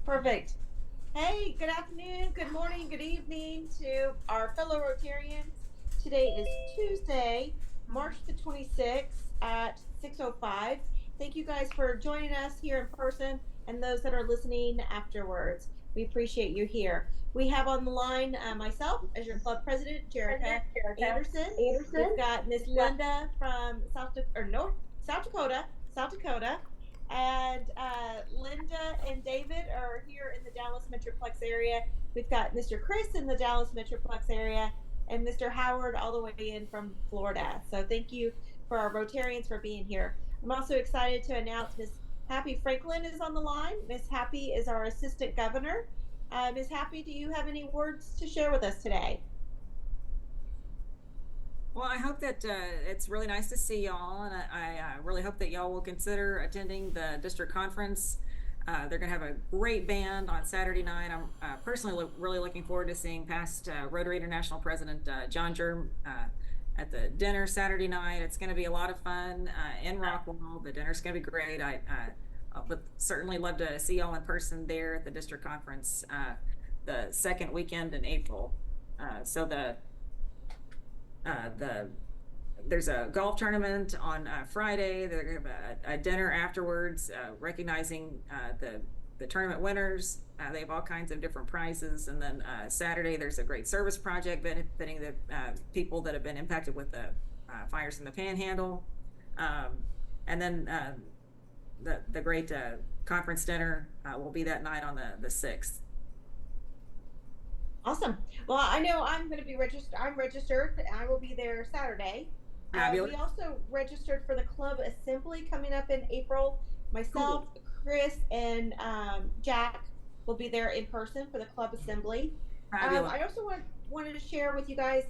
Perfect. Hey, good afternoon, good morning, good evening to our fellow Rotarians. Today is Tuesday, March the 26th at 6:05. Thank you guys for joining us here in person and those that are listening afterwards. We appreciate you here. We have on the line myself as your club president, Jerica President Erica Anderson. We've Anderson. got Miss We've got Linda from South Dakota, South Dakota. And Linda and David are here in the Dallas Metroplex area. We've got Mr. Chris in the Dallas Metroplex area and Mr. Howard all the way in from Florida. So thank you for our Rotarians for being here. I'm also excited to announce Miss Happy Franklin is on the line. Miss Happy is our assistant governor. Miss Happy, do you have any words to share with us today? Well, I hope that it's really nice to see y'all, and I really hope that y'all will consider attending the district conference. They're going to have a great band on Saturday night. I'm personally really looking forward to seeing past Rotary International President John Germ at the dinner Saturday night. It's going to be a lot of fun in Rockwall. The dinner's going to be great. I would certainly love to see y'all in person there at the district conference the second weekend in April. So the there's a golf tournament on Friday. They're going to have a dinner afterwards, recognizing the tournament winners. They have all kinds of different prizes, and then Saturday there's a great service project benefiting the people that have been impacted with the fires in the Panhandle, and then the great conference dinner will be that night on the 6th. Awesome. Well, I know I'm going to be registered. I'm registered. I will be there Saturday. We Fabulous. also registered for the club assembly coming up in April. Cool. Myself, Chris, and Jack will be there in person for the club assembly. Fabulous. I also wanted to share with you guys.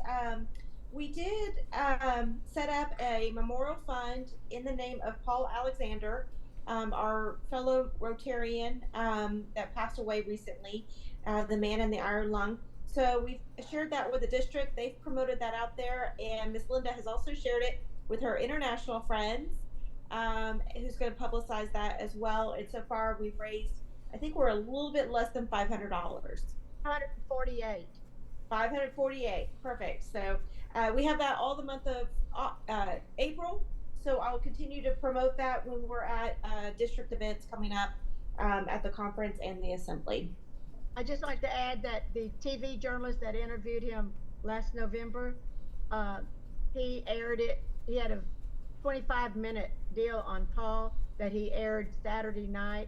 We did set up a memorial fund in the name of Paul Alexander, our fellow Rotarian that passed away recently, the man in the iron lung. So we've shared that with the district. They've promoted that out there, and Miss Linda has also shared it with her international friends, who's going to publicize that as well. And so far, we've raised, I think we're a little bit less than $500. 148. 548. Perfect. So we have that all the month of April. So I'll continue to promote that when we're at district events coming up at the conference and the assembly. I'd just like to add that the TV journalist that interviewed him last November, uh, he aired it. He had a 25-minute deal on Paul that he aired Saturday night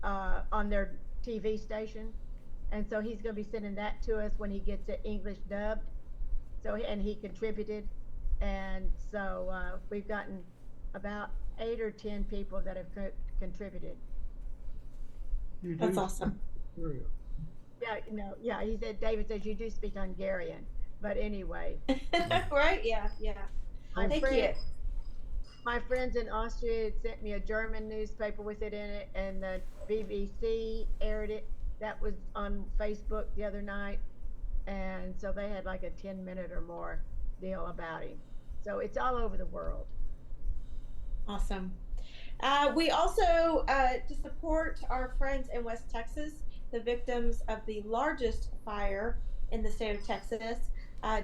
on their TV station. And so he's going to be sending that to us when he gets it English dubbed. So, and he contributed. And so we've gotten about 8 or 10 people that have contributed. You That's do awesome. material. Yeah, yeah, he said, David says you do speak Hungarian. But anyway, Right? Yeah. Yeah. my Thank friend, you. my friends in Austria had sent me a German newspaper with it in it, and the BBC aired it. That was on Facebook the other night. And so they had like a 10-minute or more deal about him. So it's all over the world. Awesome. We also, to support our friends in West Texas, the victims of the largest fire in the state of Texas,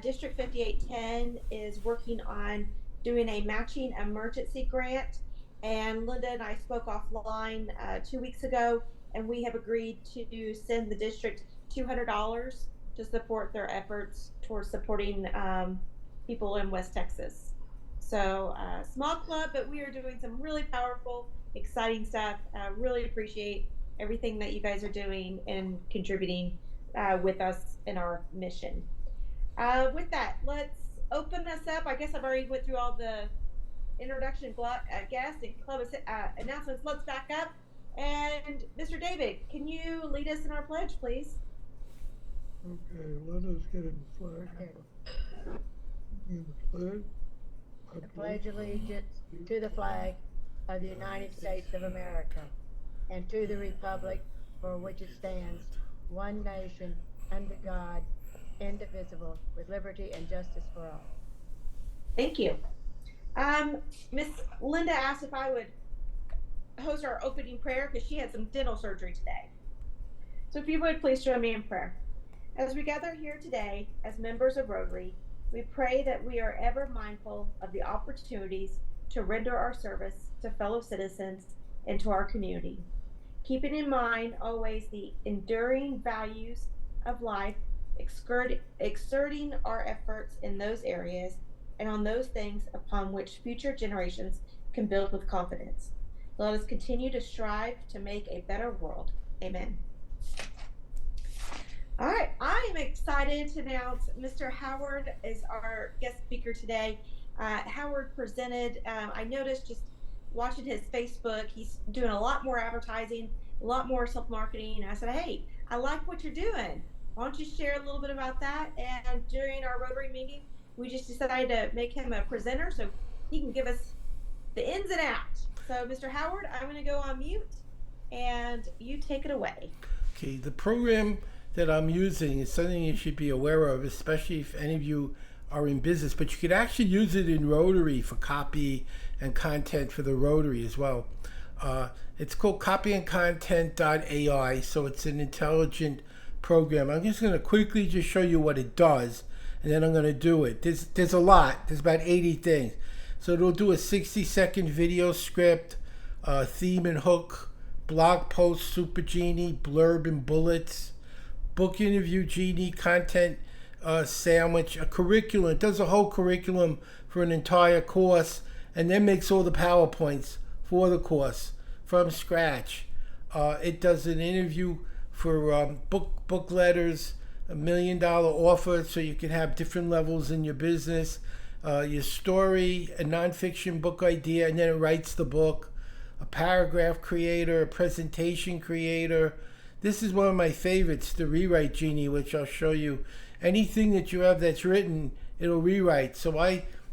District 5810 is working on doing a matching emergency grant. And Linda and I spoke offline 2 weeks ago, and we have agreed to send the district $200 to support their efforts towards supporting people in West Texas. So, small club, but we are doing some really powerful, exciting stuff. Really appreciate everything that you guys are doing and contributing with us in our mission. With that, let's open us up. I guess I've already went through all the introduction guests and club announcements. Let's back up. And Mr. David, can you lead us in our pledge, please? Okay, let us get in the flag. Okay. In the pledge. I I pledge allegiance to the flag of the United States of America and to the republic for which it stands, one nation, under God, indivisible, with liberty and justice for all. Thank you. Miss Linda asked if I would host our opening prayer because she had some dental surgery today. So if you would please join me in prayer. As we gather here today as members of Rotary, we pray that we are ever mindful of the opportunities to render our service to fellow citizens and to our community, keeping in mind always the enduring values of life, exerting our efforts in those areas and on those things upon which future generations can build with confidence. Let us continue to strive to make a better world. Amen. All right, I am excited to announce Mr. Howard is our guest speaker today. Howard presented, I noticed just watching his Facebook, he's doing a lot more advertising, a lot more self-marketing. And I said, hey, I like what you're doing. Why don't you share a little bit about that? And during our Rotary meeting, we just decided to make him a presenter so he can give us the ins and outs. So, Mr. Howard, I'm going to go on mute and you take it away. Okay, the program that I'm using is something you should be aware of, especially if any of you are in business, but you could actually use it in Rotary for copy and content for the Rotary as well. It's called copyandcontent.ai, so it's an intelligent program. I'm just going to quickly just show you what it does, and then I'm going to do it. There's a lot. There's about 80 things. So it'll do a 60-second video script, theme and hook, blog post, Super Genie, blurb and bullets, book interview Genie, content sandwich, a curriculum. It does a whole curriculum for an entire course and then makes all the PowerPoints for the course from scratch. It does an interview for book letters, $1 million offer so you can have different levels in your business, your story, a nonfiction book idea, and then it writes the book, a paragraph creator, a presentation creator. This is one of my favorites, the Rewrite Genie, which I'll show you. Anything that you have that's written, it'll rewrite. So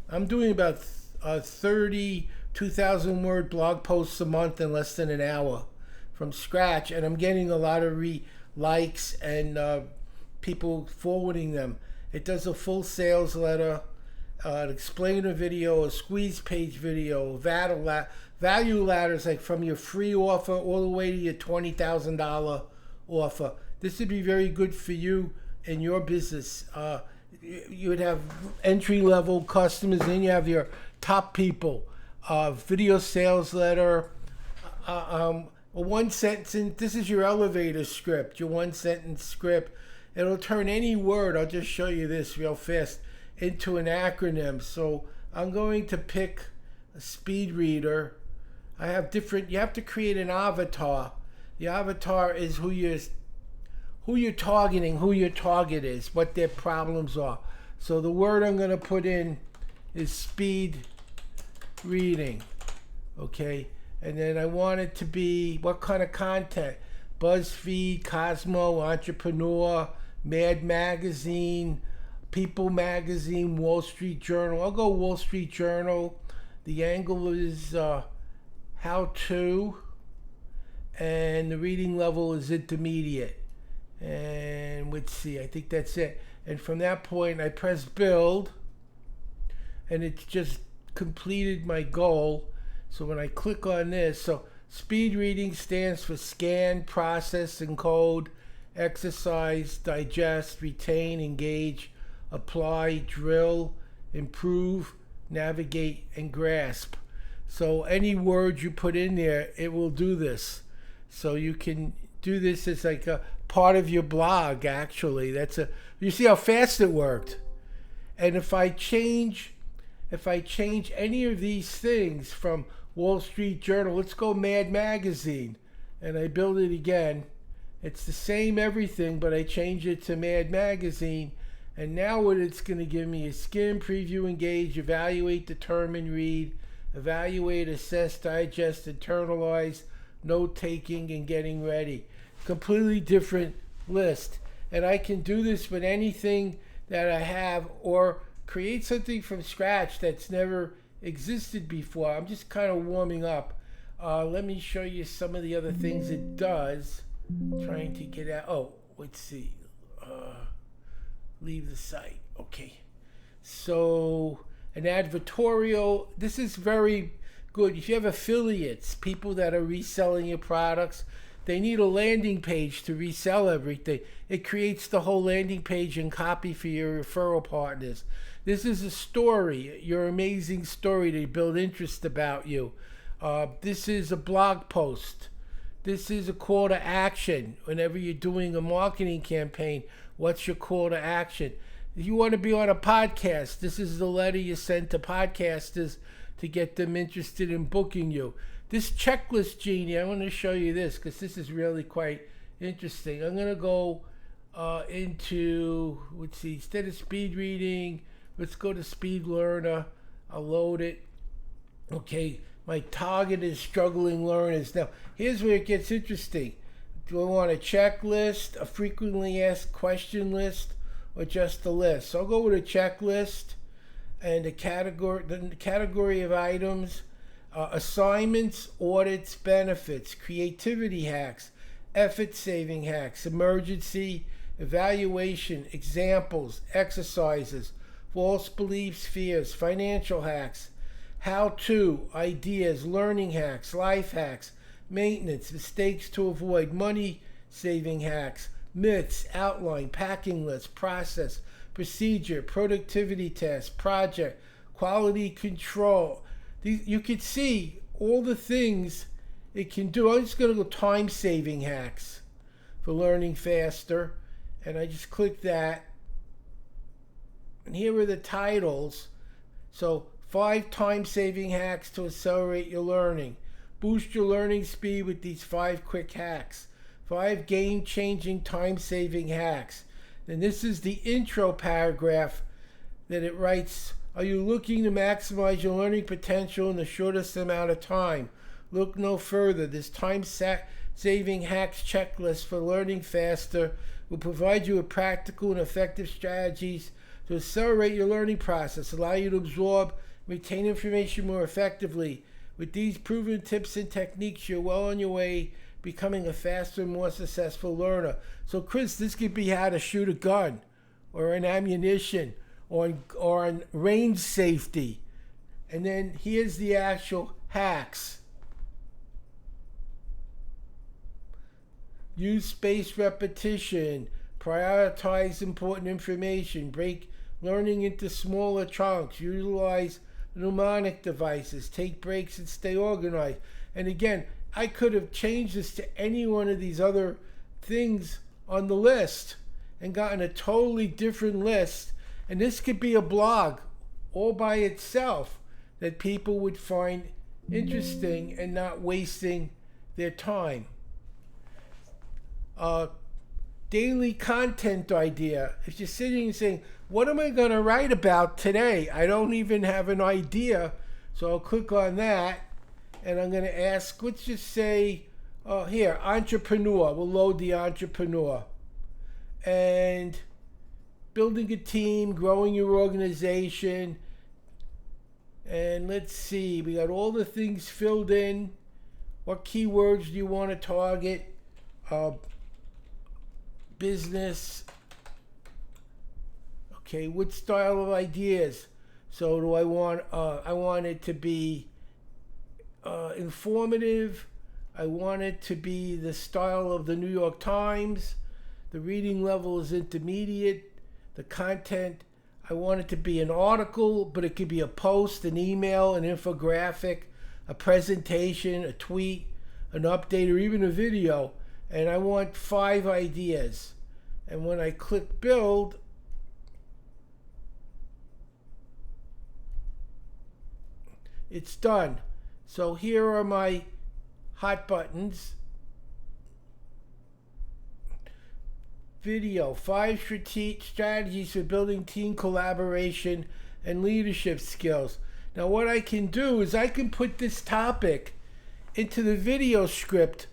I'm doing about 32,000 word blog posts a month in less than an hour from scratch, and I'm getting a lot of likes and people forwarding them. It does a full sales letter, an explainer video, a squeeze page video, value ladders like from your free offer all the way to your $20,000 offer. This would be very good for you and your business. You would have entry-level customers, and then you have your top people. Video sales letter, a one sentence. This is your elevator script, your one sentence script. It'll turn any word, I'll just show you this real fast, into an acronym. So I'm going to pick a speed reader. I have different, you have to create an avatar. The avatar is who you're targeting, who your target is, what their problems are. So the word I'm going to put in is speed reading, okay? And then I want it to be what kind of content? BuzzFeed, Cosmo, Entrepreneur, Mad Magazine, People Magazine, Wall Street Journal. I'll go Wall Street Journal. The angle is how to, and the reading level is intermediate. And let's see, I think that's it. And from that point, I press build, and it's just completed my goal. So when I click on this, so speed reading stands for scan, process, encode, exercise, digest, retain, engage, apply, drill, improve, navigate, and grasp. So any word you put in there, it will do this. So you can do this as like a part of your blog, actually. You see how fast it worked. And if I change any of these things from Wall Street Journal, let's go Mad Magazine, and I build it again. It's the same everything, but I change it to Mad Magazine. And now what it's going to give me is skim, preview, engage, evaluate, determine, read, evaluate, assess, digest, internalize, note-taking, and getting ready. Completely different list. And I can do this with anything that I have or create something from scratch that's never existed before. I'm just kind of warming up. Let me show you some of the other things it does. Trying to get out. Oh, let's see. Leave the site. Okay. So an advertorial. This is very good. If you have affiliates, people that are reselling your products, they need a landing page to resell everything. It creates the whole landing page and copy for your referral partners. This is a story, your amazing story to build interest about you. This is a blog post. This is a call to action. Whenever you're doing a marketing campaign, what's your call to action? If you want to be on a podcast, this is the letter you send to podcasters to get them interested in booking you. This checklist, Jeannie, I want to show you this because this is really quite interesting. I'm going to go into, let's see, instead of speed reading, let's go to Speed Learner. I'll load it. Okay, my target is struggling learners. Now, here's where it gets interesting. Do I want a checklist, a frequently asked question list, or just a list? So I'll go with a checklist and the category of items, assignments, audits, benefits, creativity hacks, effort-saving hacks, emergency, evaluation, examples, exercises, false beliefs, fears, financial hacks, how-to, ideas, learning hacks, life hacks, maintenance, mistakes to avoid, money-saving hacks, myths, outline, packing list, process, procedure, productivity test, project, quality control. You can see all the things it can do. I'm just going to go time-saving hacks for learning faster. And I just click that. And here are the titles. So 5 time-saving hacks to accelerate your learning. Boost your learning speed with these 5 quick hacks. 5 game-changing time-saving hacks. And this is the intro paragraph that it writes. Are you looking to maximize your learning potential in the shortest amount of time? Look no further. This time-saving hacks checklist for learning faster will provide you with practical and effective strategies to accelerate your learning process, allow you to absorb, retain information more effectively. With these proven tips and techniques, you're well on your way becoming a faster and more successful learner. So Chris, this could be how to shoot a gun or an ammunition or on range safety. And then here's the actual hacks. Use spaced repetition, prioritize important information, break learning into smaller chunks, utilize mnemonic devices, take breaks and stay organized. And again, I could have changed this to any one of these other things on the list and gotten a totally different list. And this could be a blog all by itself that people would find interesting and not wasting their time. Daily content idea. If you're sitting and saying, what am I going to write about today? I don't even have an idea. So I'll click on that. And I'm going to ask, let's just say, here, entrepreneur. We'll load the entrepreneur. And building a team, growing your organization. And let's see, we got all the things filled in. What keywords do you want to target? Business. Okay, what style of ideas? So do I want it to be informative. I want it to be the style of the New York Times. The reading level is intermediate. The content, I want it to be an article, but it could be a post, an email, an infographic, a presentation, a tweet, an update, or even a video. And I want 5 ideas. And when I click build, it's done. So here are my hot buttons. Video, 5 strategies for building team collaboration and leadership skills. Now what I can do is I can put this topic into the video script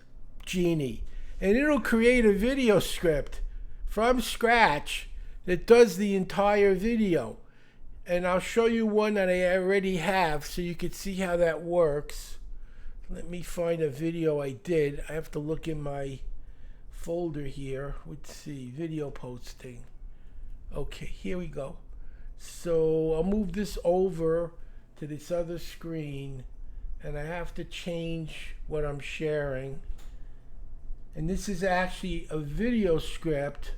genie, and it'll create a video script from scratch that does the entire video. And I'll show you one that I already have so you can see how that works. Let me find a video I did. I have to look in my folder here. Let's see, video posting. Okay, here we go. So I'll move this over to this other screen, and I have to change what I'm sharing. And this is actually a video script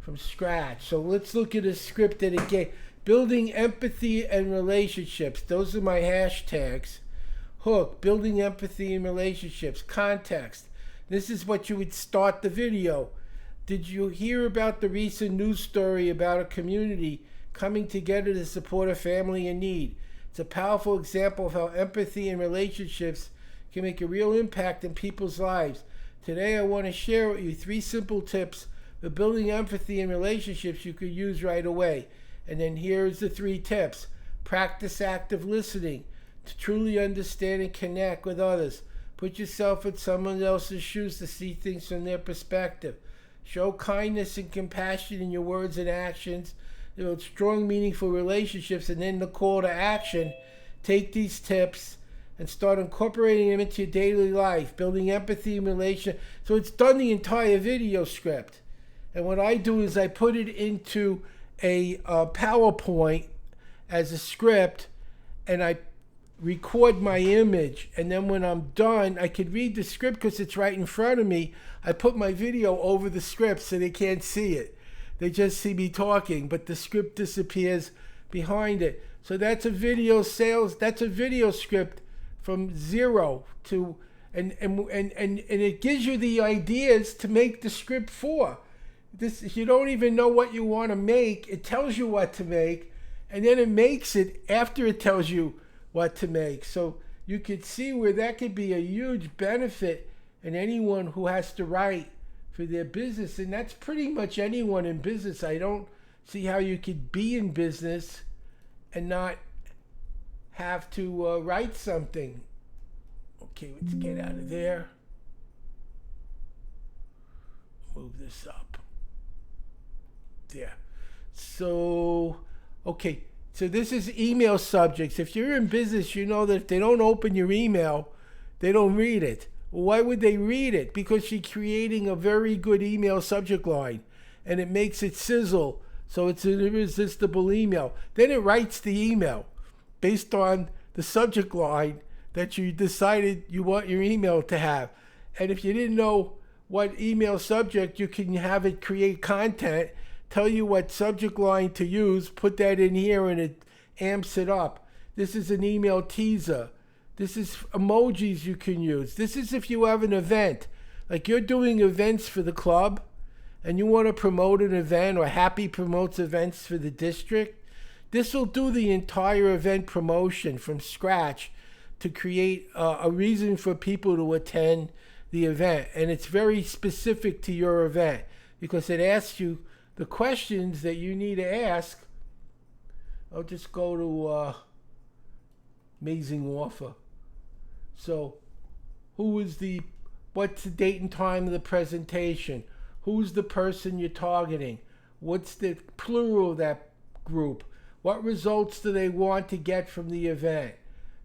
from scratch. So let's look at a script that it gave. Building empathy and relationships. Those are my hashtags. Hook, building empathy and relationships. Context. This is what you would start the video. Did you hear about the recent news story about a community coming together to support a family in need? It's a powerful example of how empathy and relationships can make a real impact in people's lives. Today I want to share with you 3 simple tips for building empathy and relationships you could use right away. And then here's the 3 tips. Practice active listening to truly understand and connect with others. Put yourself in someone else's shoes to see things from their perspective. Show kindness and compassion in your words and actions. Build strong, meaningful relationships. And then the call to action. Take these tips and start incorporating them into your daily life. Building empathy and relation. So it's done the entire video script. And what I do is I put it into a PowerPoint as a script, and I record my image, and then when I'm done I could read the script because it's right in front of me. I put my video over the script so they can't see it. They just see me talking, but the script disappears behind it. So that's a video script from 0 to and it gives you the ideas to make the script for. This, if you don't even know what you want to make, it tells you what to make, and then it makes it after it tells you what to make. So you could see where that could be a huge benefit in anyone who has to write for their business. And that's pretty much anyone in business. I don't see how you could be in business and not have to write something. Okay, let's get out of there. Move this up. There. So, okay. So this is email subjects. If you're in business, you know that if they don't open your email, they don't read it. Why would they read it? Because you're creating a very good email subject line, and it makes it sizzle. So it's an irresistible email. Then it writes the email based on the subject line that you decided you want your email to have. And if you didn't know what email subject, you can have it create content, tell you what subject line to use, put that in here, and it amps it up. This is an email teaser. This is emojis you can use. This is if you have an event. Like you're doing events for the club, and you want to promote an event, or Happy promotes events for the district. This will do the entire event promotion from scratch to create a reason for people to attend the event. And it's very specific to your event because it asks you the questions that you need to ask. I'll just go to amazing offer. So what's the date and time of the presentation? Who's the person you're targeting? What's the plural of that group? What results do they want to get from the event?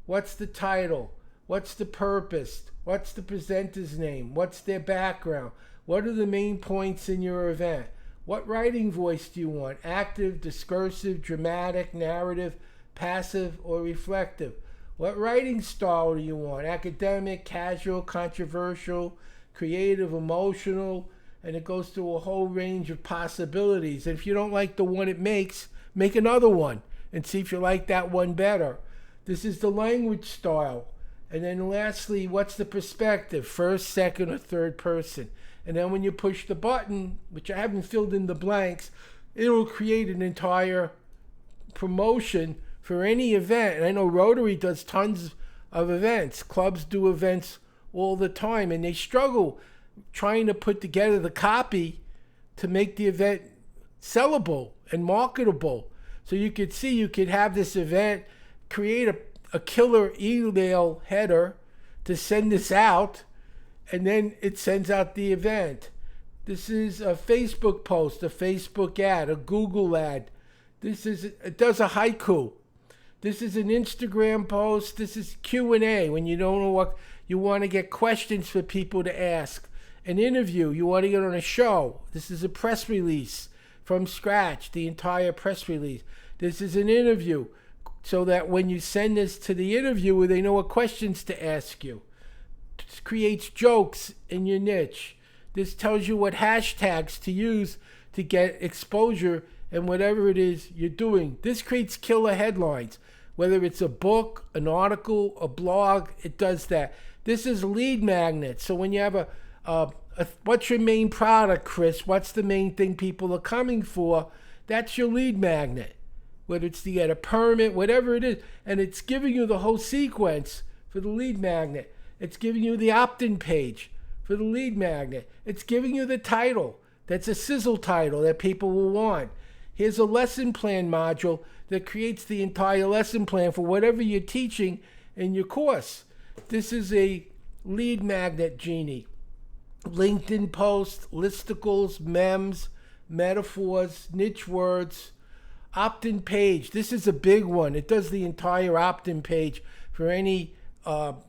What's the title? What's the purpose? What's the presenter's name? What's their background? What are the main points in your event? What writing voice do you want? Active, discursive, dramatic, narrative, passive, or reflective? What writing style do you want? Academic, casual, controversial, creative, emotional, and it goes through a whole range of possibilities. And if you don't like the one it makes, make another one and see if you like that one better. This is the language style. And then lastly, what's the perspective? First, second, or third person. And then when you push the button, which I haven't filled in the blanks, it will create an entire promotion for any event. And I know Rotary does tons of events. Clubs do events all the time, and they struggle trying to put together the copy to make the event sellable and marketable. So you could see, you could have this event, create a killer email header to send this out, and then it sends out the event. This is a Facebook post, a Facebook ad, a Google ad. It does a haiku. This is an Instagram post. This is Q&A when you don't know what, you want to get questions for people to ask. An interview, you want to get on a show. This is a press release from scratch, the entire press release. This is an interview, so that when you send this to the interviewer, they know what questions to ask you. This creates jokes in your niche. This tells you what hashtags to use to get exposure and whatever it is you're doing. This creates killer headlines. Whether it's a book, an article, a blog, it does that. This is lead magnet. So when you have what's your main product, Chris? What's the main thing people are coming for? That's your lead magnet. Whether it's to get a permit, whatever it is. And it's giving you the whole sequence for the lead magnet. It's giving you the opt-in page for the lead magnet. It's giving you the title. That's a sizzle title that people will want. Here's a lesson plan module that creates the entire lesson plan for whatever you're teaching in your course. This is a lead magnet genie. LinkedIn posts, listicles, memes, metaphors, niche words, opt-in page. This is a big one. It does the entire opt-in page for any web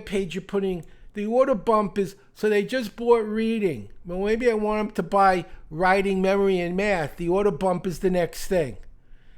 page you're putting. The order bump is, so they just bought reading. Well, maybe I want them to buy writing, memory, and math. The order bump is the next thing.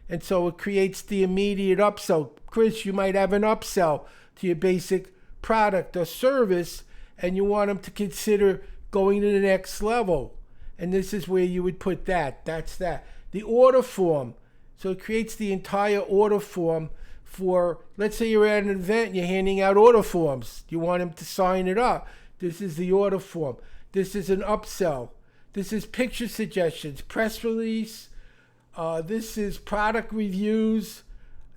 And so it creates the immediate upsell. Chris, you might have an upsell to your basic product or service, and you want them to consider going to the next level. And this is where you would put that. That's that. The order form. So it creates the entire order form for, let's say you're at an event and you're handing out order forms. You want them to sign it up. This is the order form. This is an upsell. This is picture suggestions, press release. This is product reviews.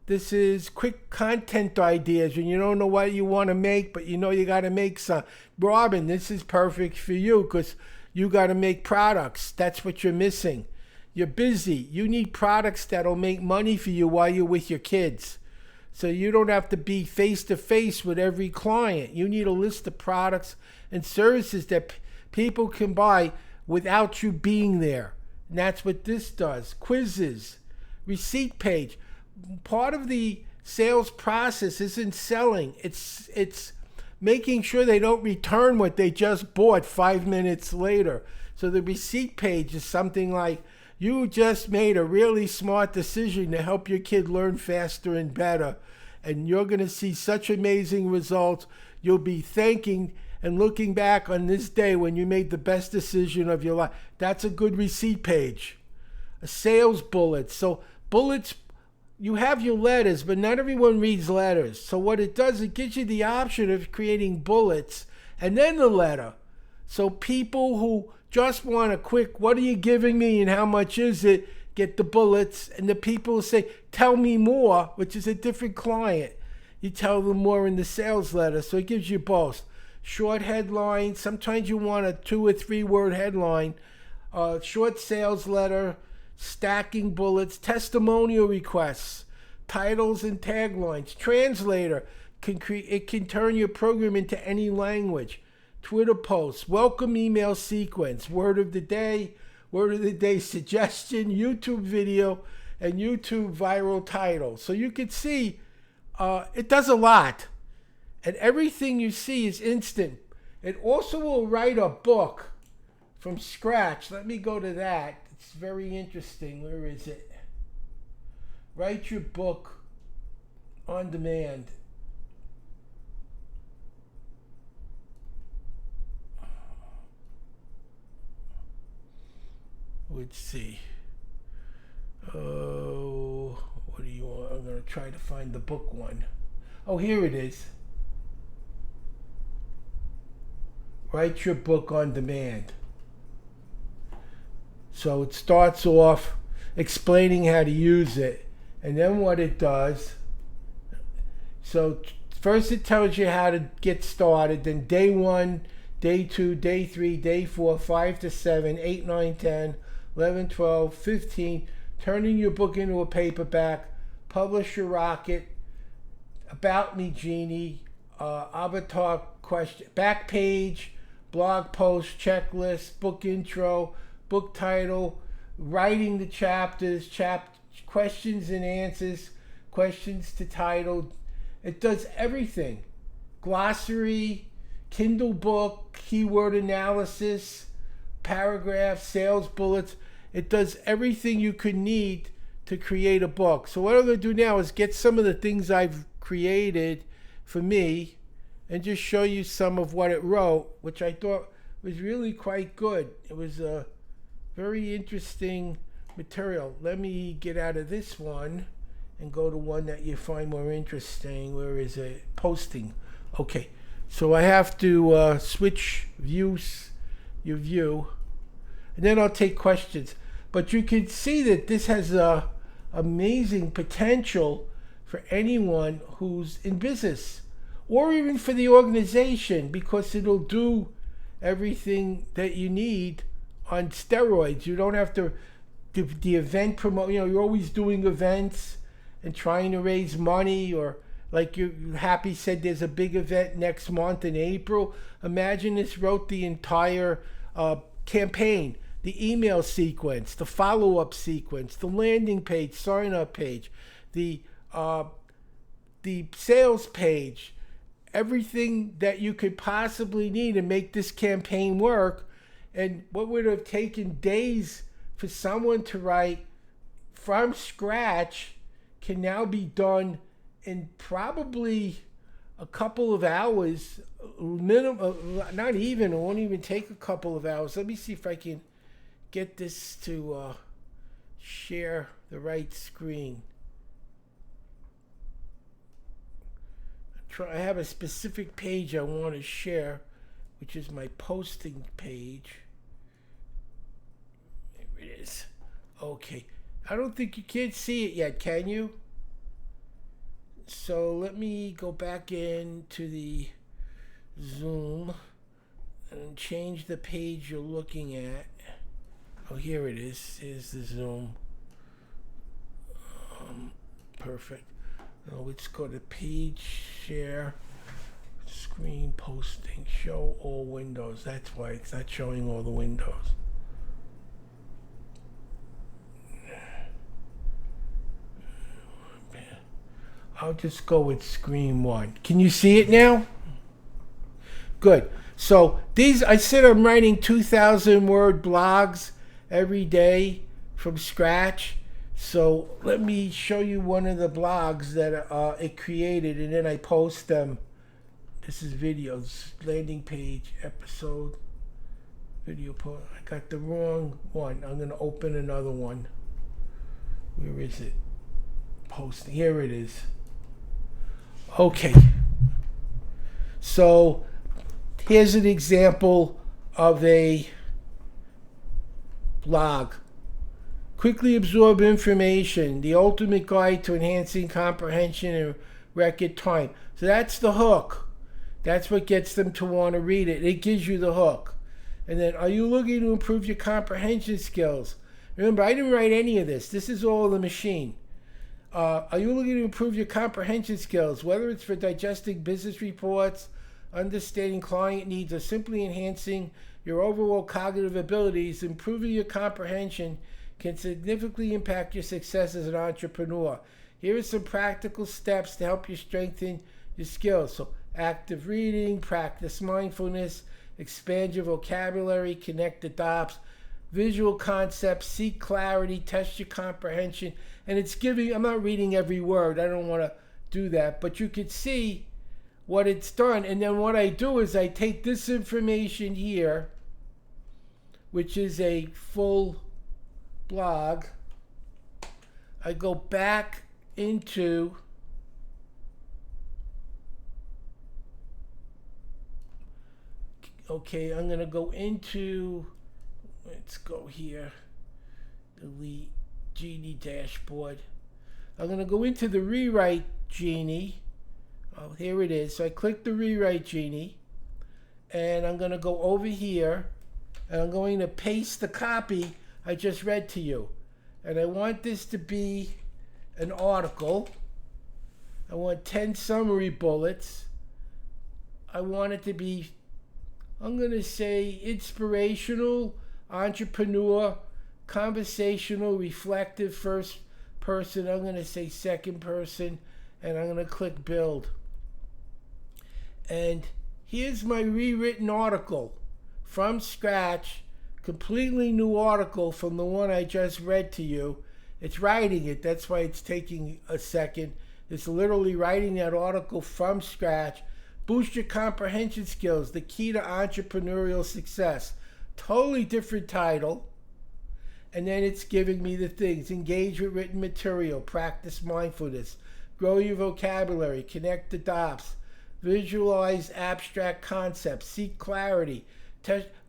This is quick content ideas when you don't know what you want to make, but you know you got to make some. Robin, this is perfect for you because you got to make products. That's what you're missing. You're busy. You need products that'll make money for you while you're with your kids. So you don't have to be face-to-face with every client. You need a list of products and services that people can buy without you being there. And that's what this does. Quizzes, receipt page. Part of the sales process isn't selling. It's making sure they don't return what they just bought 5 minutes later. So the receipt page is something like, you just made a really smart decision to help your kid learn faster and better. And you're going to see such amazing results. You'll be thanking and looking back on this day when you made the best decision of your life. That's a good receipt page. A sales bullet. So bullets, you have your letters, but not everyone reads letters. So what it does, it gives you the option of creating bullets and then the letter. So people who just want a quick, what are you giving me and how much is it, get the bullets. And the people say, tell me more, which is a different client. You tell them more in the sales letter. So it gives you both. Short headline. Sometimes you want a 2 or 3 word headline. Short sales letter. Stacking bullets. Testimonial requests. Titles and taglines. Translator. It can turn your program into any language. Twitter posts, welcome email sequence, word of the day suggestion, YouTube video, and YouTube viral title. So you can see it does a lot. And everything you see is instant. It also will write a book from scratch. Let me go to that. It's very interesting. Where is it? Write your book on demand. Let's see. Oh, what do you want? I'm going to try to find the book one. Oh, here it is. Write your book on demand. So it starts off explaining how to use it. And then what it does. So first it tells you how to get started. Then day 1, day 2, day 3, day 4, 5 to 7, 8, 9, 10. 11, 12, 15, turning your book into a paperback, Publisher Rocket, About Me Genie, Avatar question, back page, blog post, checklist, book intro, book title, writing the chapters, questions and answers, questions to title. It does everything. Glossary, Kindle book, keyword analysis, paragraph, sales bullets. It does everything you could need to create a book. So what I'm going to do now is get some of the things I've created for me and just show you some of what it wrote, which I thought was really quite good. It was a very interesting material. Let me get out of this one and go to one that you find more interesting. Where is it? Posting. Okay, so I have to switch views, your view, and then I'll take questions. But you can see that this has amazing potential for anyone who's in business, or even for the organization, because it'll do everything that you need on steroids. You don't have to do the event promote. You're always doing events and trying to raise money, or like you Happy said, there's a big event next month in April. Imagine this wrote the entire campaign, the email sequence, the follow-up sequence, the landing page, sign-up page, the sales page, everything that you could possibly need to make this campaign work. And what would have taken days for someone to write from scratch can now be done in probably a couple of hours, minimum. Not even, it won't even take a couple of hours. Let me see if I can get this to share the right screen. I have a specific page I want to share, which is my posting page. There it is. Okay. I don't think you can't see it yet, can you? So let me go back into the Zoom and change the page you're looking at. Oh, here it is. Here's the Zoom. Perfect. Now let's go to page share, screen posting, show all windows. That's why it's not showing all the windows. I'll just go with screen one. Can you see it now? Good. So these, I said I'm writing 2,000 word blogs every day from scratch. So let me show you one of the blogs that it created, and then I post them. This is videos, landing page, episode, video post. I got the wrong one. I'm going to open another one. Where is it? Posting. Here it is. Okay. So here's an example of a blog. Quickly absorb information, the ultimate guide to enhancing comprehension in record time. So that's the hook. That's what gets them to want to read it. It gives you the hook. And then, are you looking to improve your comprehension skills? Remember, I didn't write any of this. This is all the machine. Are you looking to improve your comprehension skills, whether it's for digesting business reports, understanding client needs, or simply enhancing your overall cognitive abilities? Improving your comprehension can significantly impact your success as an entrepreneur. Here are some practical steps to help you strengthen your skills. So, active reading, practice mindfulness, expand your vocabulary, connect the dots, visual concepts, seek clarity, test your comprehension. And it's giving, I'm not reading every word, I don't want to do that, but you could see what it's done. And then what I do is I take this information here, which is a full blog. I go back into I'm going to go into, let's go here, delete Genie dashboard. I'm going to go into the rewrite Genie. Oh, here it is. So I click the rewrite Genie, and I'm going to go over here, and I'm going to paste the copy I just read to you. And I want this to be an article. I want 10 summary bullets. I want it to be, I'm going to say, inspirational, entrepreneur, conversational, reflective, first person. I'm going to say second person, and I'm going to click build. And here's my rewritten article from scratch, completely new article from the one I just read to you. It's writing it. That's why it's taking a second. It's literally writing that article from scratch. Boost your comprehension skills, the key to entrepreneurial success. Totally different title. And then it's giving me the things. Engage with written material, practice mindfulness, grow your vocabulary, connect the dots, visualize abstract concepts, seek clarity.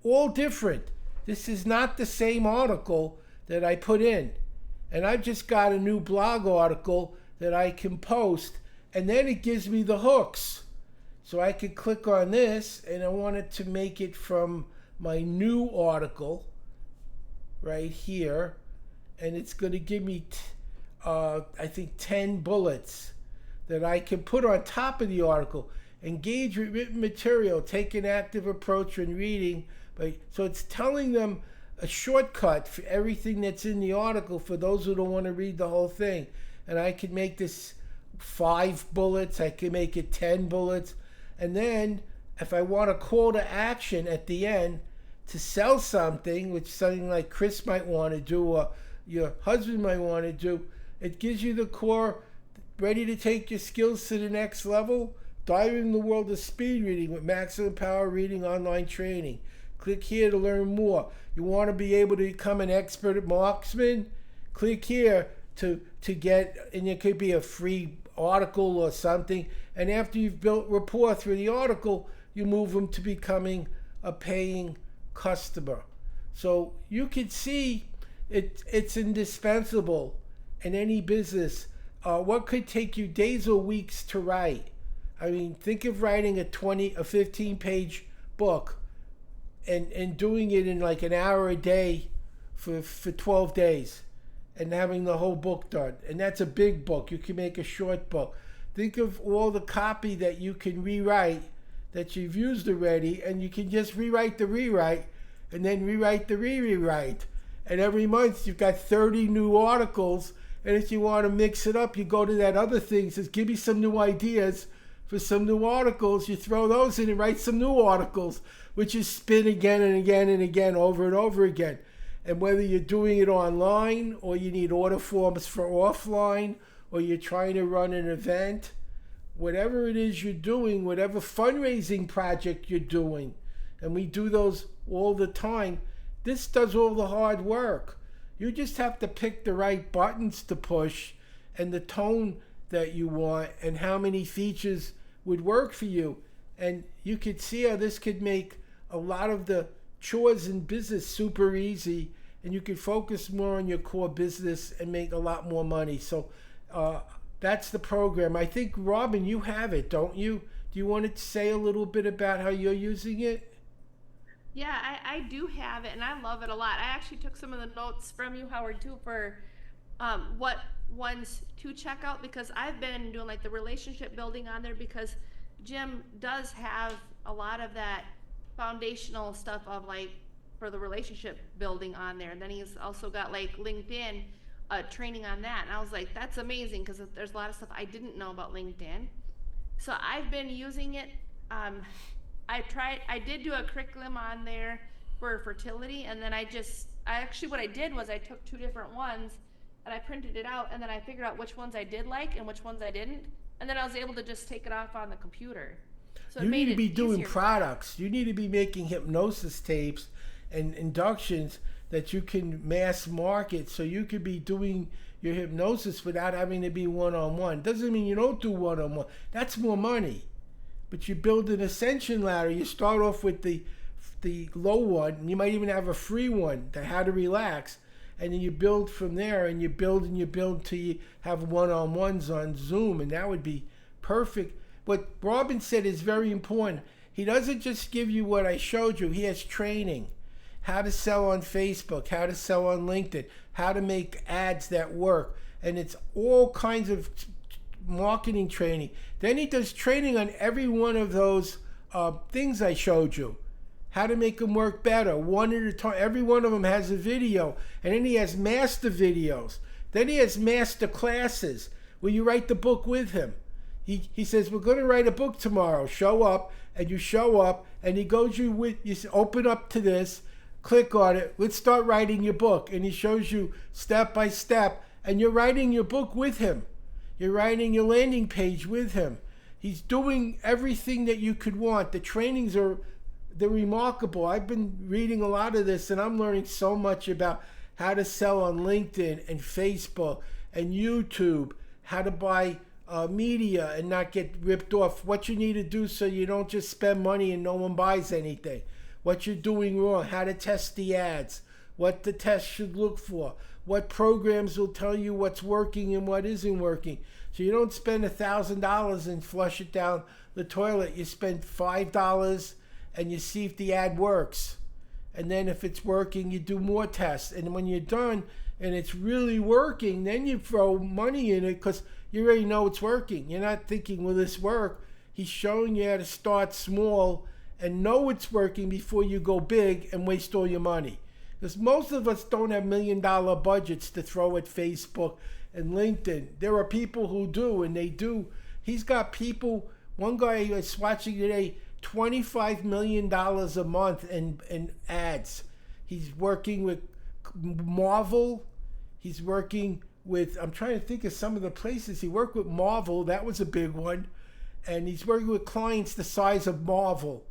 All different. This is not the same article that I put in. And I've just got a new blog article that I can post, and then it gives me the hooks. So I could click on this, and I want it to make it from my new article right here, and it's going to give me I think 10 bullets that I can put on top of the article. Engage with written material, take an active approach when reading. So it's telling them a shortcut for everything that's in the article for those who don't want to read the whole thing. And I can make this 5 bullets, I can make it 10 bullets. And then if I want a call to action at the end to sell something, which something like Chris might want to do or your husband might want to do, it gives you the core, ready to take your skills to the next level. Dive in the world of speed reading with Maximum Power Reading online training. Click here to learn more. You want to be able to become an expert at marksman? Click here to get, and it could be a free article or something. And after you've built rapport through the article, you move them to becoming a paying customer. So you can see it's indispensable in any business. What could take you days or weeks to write? I mean, think of writing a 15-page book and doing it in like an hour a day for 12 days and having the whole book done. And that's a big book. You can make a short book. Think of all the copy that you can rewrite that you've used already, and you can just rewrite the rewrite and then rewrite the rewrite. And every month you've got 30 new articles. And if you want to mix it up, you go to that other thing, says, give me some new ideas for some new articles. You throw those in and write some new articles, which is spin again and again and again, over and over again. And whether you're doing it online or you need order forms for offline or you're trying to run an event, whatever it is you're doing, whatever fundraising project you're doing, and we do those all the time, this does all the hard work. You just have to pick the right buttons to push and the tone that you want and how many features would work for you. And you could see how this could make a lot of the chores in business super easy, and you could focus more on your core business and make a lot more money. So that's the program. I think, Robin, you have it, don't you? Do you want to say a little bit about how you're using it? Yeah, I do have it, and I love it a lot. I actually took some of the notes from you, Howard, too, for what ones to check out, because I've been doing like the relationship building on there, because Jim does have a lot of that foundational stuff of like for the relationship building on there. And then he's also got like LinkedIn training on that. And I was like, that's amazing, because there's a lot of stuff I didn't know about LinkedIn. So I've been using it. I did do a curriculum on there for fertility, and then what I did was I took 2 different ones and I printed it out, and then I figured out which ones I did like and which ones I didn't, and then I was able to just take it off on the computer. So you need to be doing products. You need to be making hypnosis tapes and inductions that you can mass market, so you could be doing your hypnosis without having to be one-on-one. Doesn't mean you don't do one-on-one. That's more money. But you build an ascension ladder. You start off with the low one, and you might even have a free one, the how to relax, and then you build from there, and you build till you have one-on-ones on Zoom, and that would be perfect. What Robin said is very important. He doesn't just give you what I showed you. He has training. How to sell on Facebook, how to sell on LinkedIn, how to make ads that work. And it's all kinds of marketing training. Then he does training on every one of those things I showed you. How to make them work better, one at a time. Every one of them has a video. And then he has master videos. Then he has master classes where you write the book with him. He says, we're going to write a book tomorrow. Show up, and you show up, and he goes you say, open up to this, click on it. Let's start writing your book. And he shows you step by step, and you're writing your book with him. You're writing your landing page with him. He's doing everything that you could want. The trainings they're remarkable. I've been reading a lot of this, and I'm learning so much about how to sell on LinkedIn and Facebook and YouTube, how to buy media and not get ripped off, what you need to do so you don't just spend money and no one buys anything, what you're doing wrong, how to test the ads, what the test should look for, what programs will tell you what's working and what isn't working. So you don't spend $1,000 and flush it down the toilet. You spend $5 and you see if the ad works. And then if it's working, you do more tests. And when you're done and it's really working, then you throw money in it because you already know it's working. You're not thinking, will this work? He's showing you how to start small and know it's working before you go big and waste all your money. Because most of us don't have $1 million budgets to throw at Facebook and LinkedIn. There are people who do, and they do. He's got people, one guy I was watching today, $25 million a month in ads. He's working with Marvel. He's working with, I'm trying to think of some of the places. He worked with Marvel, that was a big one. And he's working with clients the size of Marvel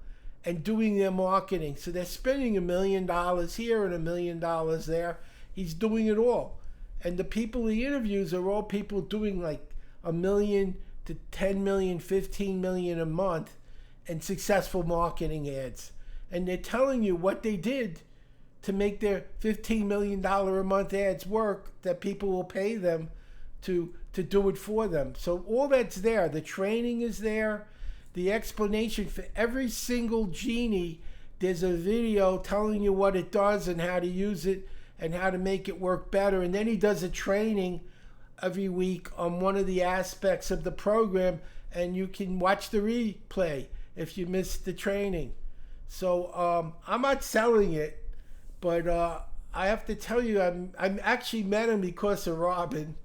and doing their marketing. So they're spending $1 million here and $1 million there. He's doing it all. And the people he interviews are all people doing like $1 million to $10 million, $15 million a month and successful marketing ads. And they're telling you what they did to make their $15 million a month ads work, that people will pay them to do it for them. So all that's there. The training is there. The explanation for every single genie, there's a video telling you what it does and how to use it and how to make it work better. And then he does a training every week on one of the aspects of the program, and you can watch the replay if you missed the training. So I'm not selling it, but I have to tell you, I'm actually met him because of Robin.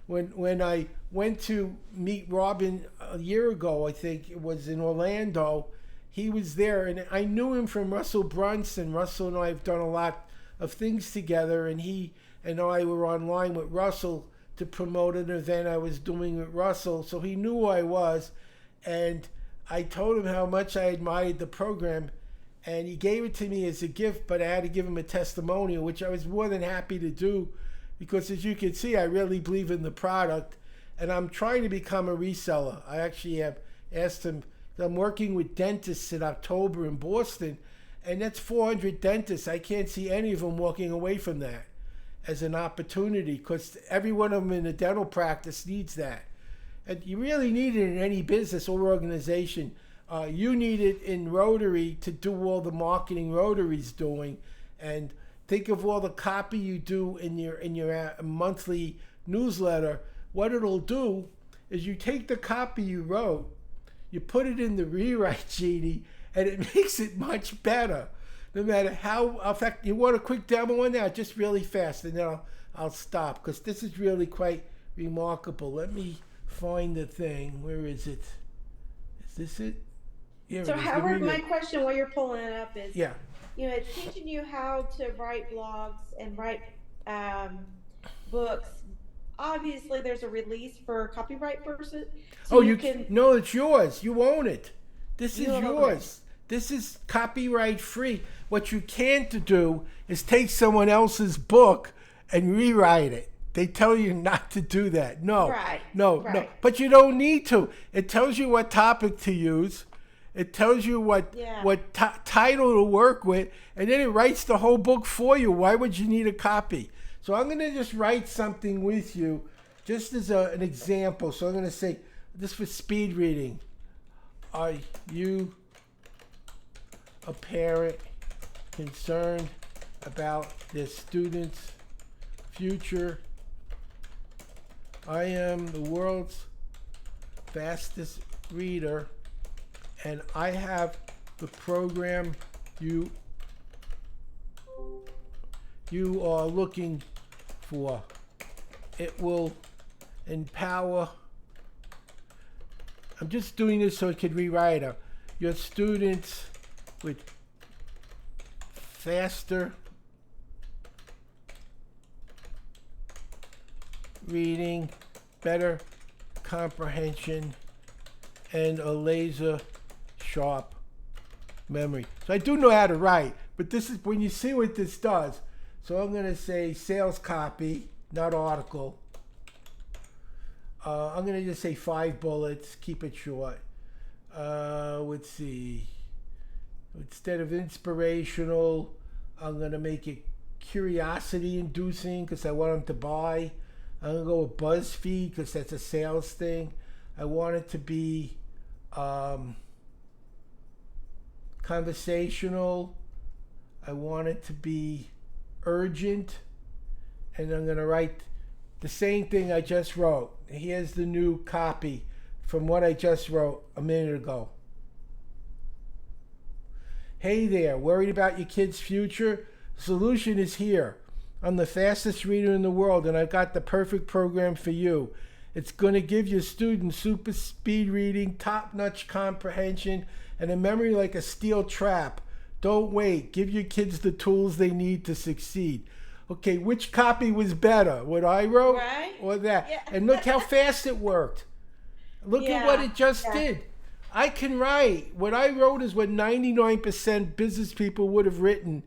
When I went to meet Robin a year ago, I think it was in Orlando, he was there, and I knew him from Russell Brunson. Russell and I have done a lot of things together, and he and I were online with Russell to promote an event I was doing with Russell, so he knew who I was, and I told him how much I admired the program, and he gave it to me as a gift, but I had to give him a testimonial, which I was more than happy to do, because as you can see, I really believe in the product, and I'm trying to become a reseller. I actually have asked him, I'm working with dentists in October in Boston, and that's 400 dentists. I can't see any of them walking away from that as an opportunity, because every one of them in a dental practice needs that. And you really need it in any business or organization. You need it in Rotary to do all the marketing Rotary's doing, and think of all the copy you do in your monthly newsletter. What it'll do is you take the copy you wrote, you put it in the rewrite genie, and it makes it much better. No matter how, in fact, you want a quick demo on that? Just really fast, and then I'll stop, because this is really quite remarkable. Let me find the thing. Where is it? Is this it? Here So it is. Howard, my question while you're pulling it up is, Yeah. it's teaching you how to write blogs and write books. Obviously, there's a release for copyright person. So Oh, you can. no, it's yours. You own it. This is You own it. yours. This is copyright free. What you can't do is take someone else's book and rewrite it. They tell you not to do that. No, Right, no. right. But you don't need to. It tells you what topic to use. It tells you what Yeah. title to work with, and then it writes the whole book for you. Why would you need a copy? So I'm going to just write something with you, just as an example. So I'm going to say, this for speed reading. Are you a parent concerned about their students' future? I am the world's fastest reader, and I have the program you are looking for. It will empower. I'm just doing this so it could rewrite your students with faster reading, better comprehension, and a laser sharp memory. So I do know how to write, but this is when you see what this does. So I'm going to say sales copy, not article. I'm going to just say 5 bullets, keep it short. Let's see. Instead of inspirational, I'm going to make it curiosity inducing because I want them to buy. I'm going to go with BuzzFeed because that's a sales thing. I want it to be conversational. I want it to be urgent. And I'm going to write the same thing I just wrote. Here's the new copy from what I just wrote a minute ago. Hey there, worried about your kid's future? The solution is here. I'm the fastest reader in the world, and I've got the perfect program for you. It's going to give your students super speed reading, top-notch comprehension, and a memory like a steel trap. Don't wait. Give your kids the tools they need to succeed. Okay, which copy was better? What I wrote Right? or that? Yeah. And look how fast it worked. Look at what Yeah, it just yeah. did. I can write. What I wrote is what 99% business people would have written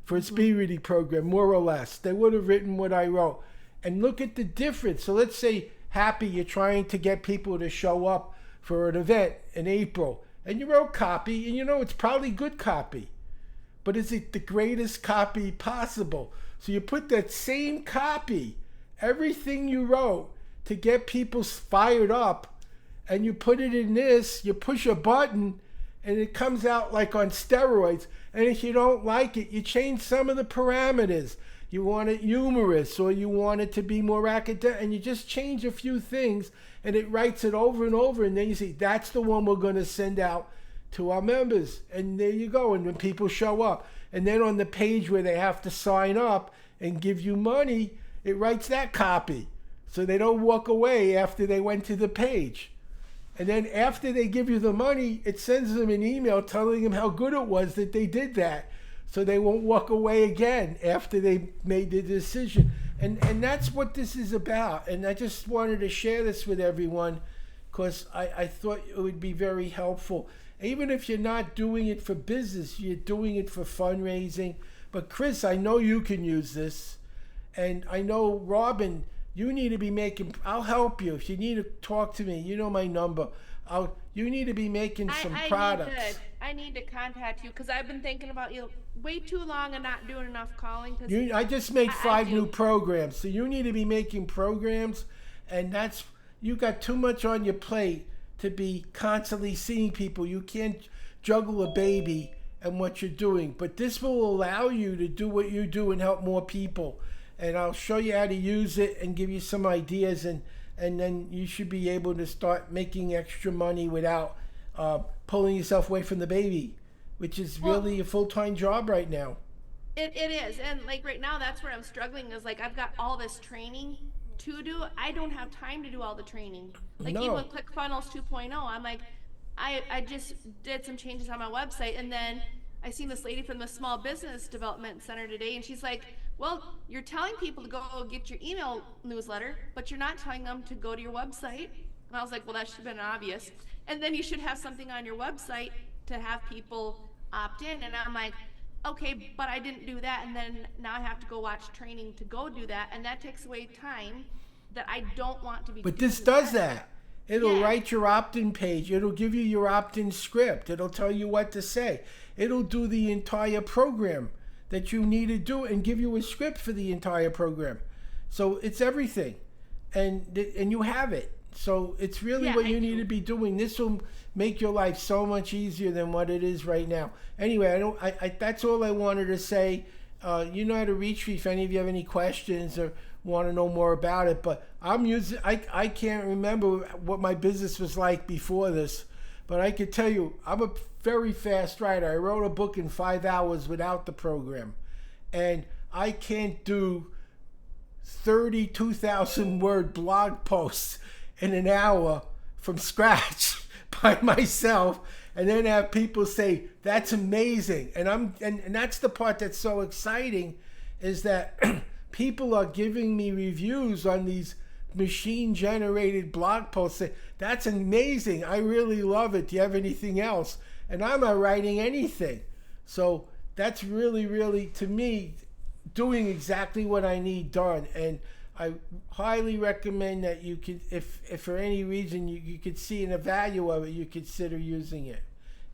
for a speed reading program, more or less. They would have written what I wrote. And look at the difference. So let's say, Happy, you're trying to get people to show up for an event in April. And you wrote copy, and you know it's probably good copy. But is it the greatest copy possible? So you put that same copy, everything you wrote to get people fired up, and you put it in this, you push a button, and it comes out like on steroids. And if you don't like it, you change some of the parameters. You want it humorous, or you want it to be more academic, and you just change a few things, and it writes it over and over, and then you say, that's the one we're going to send out to our members. And there you go, and when people show up. And then on the page where they have to sign up and give you money, it writes that copy. So they don't walk away after they went to the page. And then after they give you the money, it sends them an email telling them how good it was that they did that. So they won't walk away again after they made the decision. And that's what this is about. And I just wanted to share this with everyone because I thought it would be very helpful. Even if you're not doing it for business, you're doing it for fundraising. But Chris, I know you can use this. And I know, Robin, you need to be making, I'll help you. If you need to talk to me, you know my number. You need to be making some products. I need to contact you because I've been thinking about you way too long and not doing enough calling. I just made I 5 do. new programs. So you need to be making programs. And you got too much on your plate to be constantly seeing people. You can't juggle a baby and what you're doing. But this will allow you to do what you do and help more people. And I'll show you how to use it and give you some ideas, and then you should be able to start making extra money without pulling yourself away from the baby, which is really a full-time job right now. It is, and like right now, that's where I'm struggling. Is like I've got all this training to do. I don't have time to do all the training. Like No. even with ClickFunnels 2.0, I'm like, I just did some changes on my website, and then I seen this lady from the Small Business Development Center today, and she's like, well, you're telling people to go get your email newsletter, but you're not telling them to go to your website. And I was like, well, that should have been obvious. And then you should have something on your website to have people opt in. And I'm like, okay, but I didn't do that. And then now I have to go watch training to go do that. And that takes away time that I don't want to be But doing this does that. It'll Yeah. write your opt-in page. It'll give you your opt-in script. It'll tell you what to say. It'll do the entire program that you need to do and give you a script for the entire program. So it's everything. And you have it. So it's really Yeah, what I you need do. to be doing. This will make your life so much easier than what it is right now. Anyway, that's all I wanted to say. You know how to reach me if any of you have any questions or want to know more about it. But I can't remember what my business was like before this. But I can tell you, I'm a very fast writer. I wrote a book in 5 hours without the program. And I can't do 32,000 word blog posts in an hour from scratch by myself, and then have people say, that's amazing. And that's the part that's so exciting, is that people are giving me reviews on these machine generated blog post. Say, that's amazing. I really love it. Do you have anything else? And I'm not writing anything. So that's really, really, to me, doing exactly what I need done. And I highly recommend that you could, if for any reason you could see the value of it, you consider using it.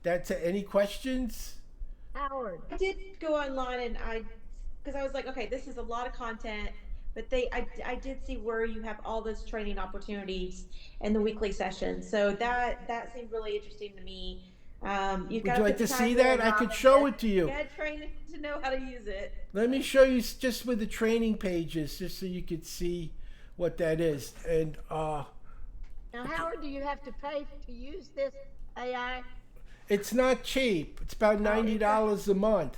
That's any questions? Howard. I did go online and because I was like, okay, this is a lot of content, but I did see where you have all those training opportunities and the weekly sessions. So that seemed really interesting to me. You've Would you like to see that? I could show it to you. You had training to know how to use it. Let me show you just with the training pages, just so you could see what that is. And Now, Howard, do you have to pay to use this AI? it's not cheap. It's about $90 a month.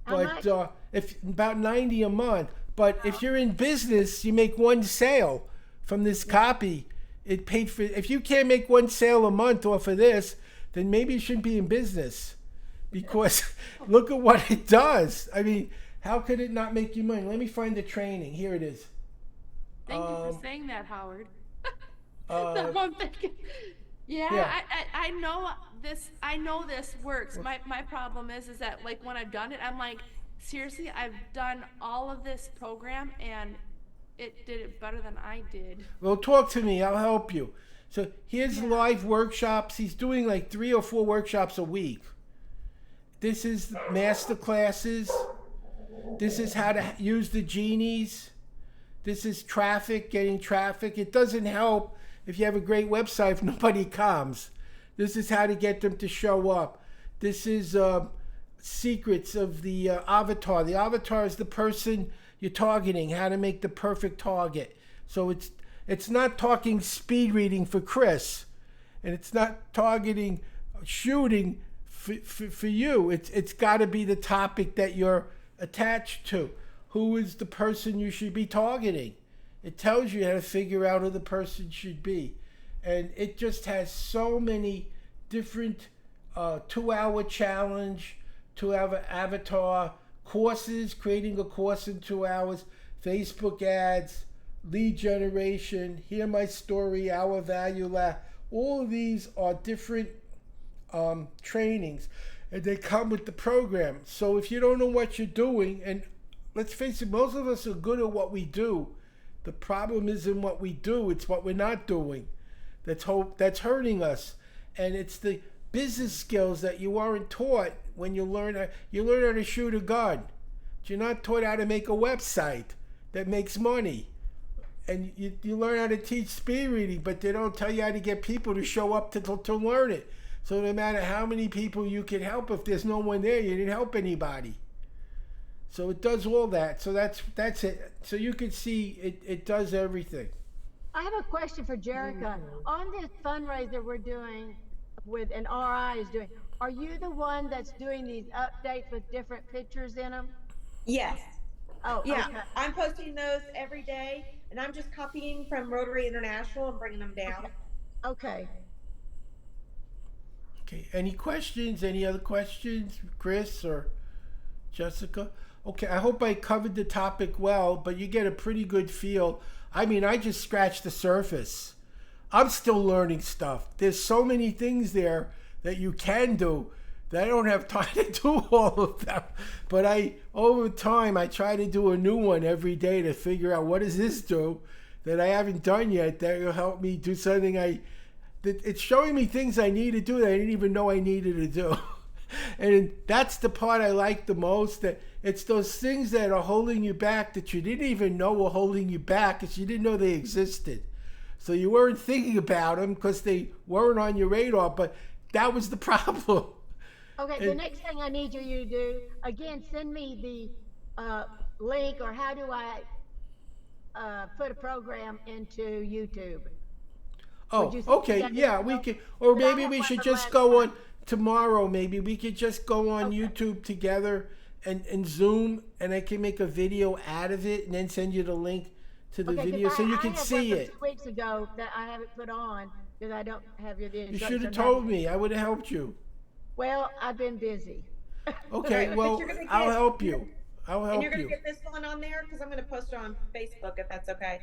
How But much? if about 90 a month. But if you're in business, you make one sale from this copy. It paid for. If you can't make one sale a month off of this, then maybe you shouldn't be in business, because look at what it does. I mean, how could it not make you money? Let me find the training. Here it is. Thank you for saying that, Howard. Uh, That's what I'm thinking. Yeah, Yeah. I know this. I know this works. My problem is that like when I've done it, I'm like, seriously, I've done all of this program and it did it better than I did. Well, talk to me. I'll help you. So here's live workshops. He's doing like 3 or 4 workshops a week. This is master classes. This is how to use the genies. This is traffic, getting traffic. It doesn't help if you have a great website if nobody comes. This is how to get them to show up. This is secrets of the avatar. The avatar is the person you're targeting, how to make the perfect target. So it's not talking speed reading for Chris, and it's not targeting shooting for you. It's got to be the topic that you're attached to. Who is the person you should be targeting? It tells you how to figure out who the person should be. And it just has so many different 2-hour challenge, 2-hour avatar, courses, creating a course in 2 hours, Facebook ads, lead generation, hear my story, our value lab. All of these are different trainings, and they come with the program. So if you don't know what you're doing, and let's face it, most of us are good at what we do. The problem isn't what we do, it's what we're not doing that's hurting us. And it's the business skills that you aren't taught when you learn how to shoot a gun. But you're not taught how to make a website that makes money. And you learn how to teach speed reading, but they don't tell you how to get people to show up to learn it. So no matter how many people you can help, if there's no one there, you didn't help anybody. So it does all that. So that's it. So you can see it does everything. I have a question for Jerica. On this fundraiser we're doing with an RI is doing, are you the one that's doing these updates with different pictures in them? Yes. Oh, Yeah, okay. I'm posting those every day, and I'm just copying from Rotary International and bringing them down. Okay. Okay. Any questions? Any other questions, Chris or Jessica? Okay. I hope I covered the topic well, but you get a pretty good feel. I mean, I just scratched the surface. I'm still learning stuff. There's so many things there that you can do that I don't have time to do all of them. But over time, I try to do a new one every day to figure out what does this do that I haven't done yet that will help me do something it's showing me things I need to do that I didn't even know I needed to do. And that's the part I like the most, that it's those things that are holding you back that you didn't even know were holding you back because you didn't know they existed. So you weren't thinking about them because they weren't on your radar, but that was the problem. Okay, the next thing I need you to do, again, send me the link, or how do I put a program into YouTube? Oh, Would you okay, send me yeah, that we info? could, or But I maybe have we one should from just last go time. on tomorrow. Maybe we could just go on Okay. YouTube together and Zoom, and I can make a video out of it and then send you the link to the Okay, 'cause video so you I can had see one it. from 2 weeks ago that I haven't put on because I don't have your You instructions. should have told me. I would have helped you. Well, I've been busy. Okay, But well, you're gonna I'll get- help you. I'll And help you're going to you. get this one on there because I'm going to post it on Facebook if that's okay.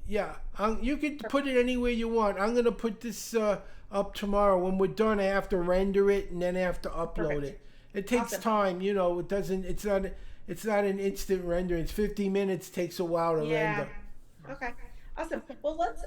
Yeah, you can put it anywhere you want. I'm gonna put this up tomorrow. When we're done, I have to render it and then I have to upload Perfect. it. It takes Awesome. time, you know. It doesn't. It's not an instant render. It's 50 minutes. Takes a while to Yeah. render. Okay. Awesome. Well, let's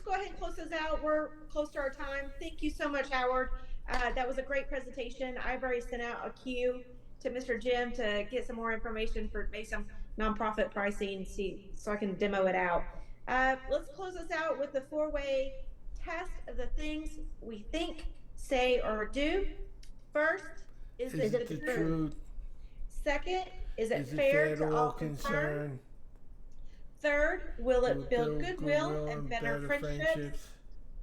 go ahead and close this out. We're close to our time. Thank you so much, Howard. That was a great presentation. I've already sent out a queue to Mr. Jim to get some more information for maybe some nonprofit pricing, so I can demo it out. Let's close this out with the four-way test of the things we think, say, or do. First, is Is it it the true? truth? Second, is it Is it fair to all concerned? concerned? Third, will Will it build goodwill and better friendships?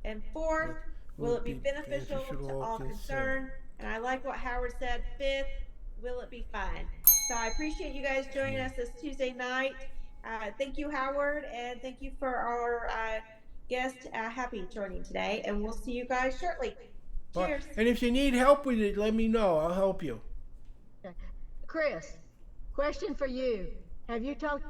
And fourth, will it be beneficial to all concerned? And I like what Howard said. Fifth, will it be fun? So I appreciate you guys joining us this Tuesday night. Thank you, Howard, and thank you for our guest, Happy, joining today. And we'll see you guys shortly. Cheers. And if you need help with it, let me know. I'll help you. Chris, question for you. Have you talked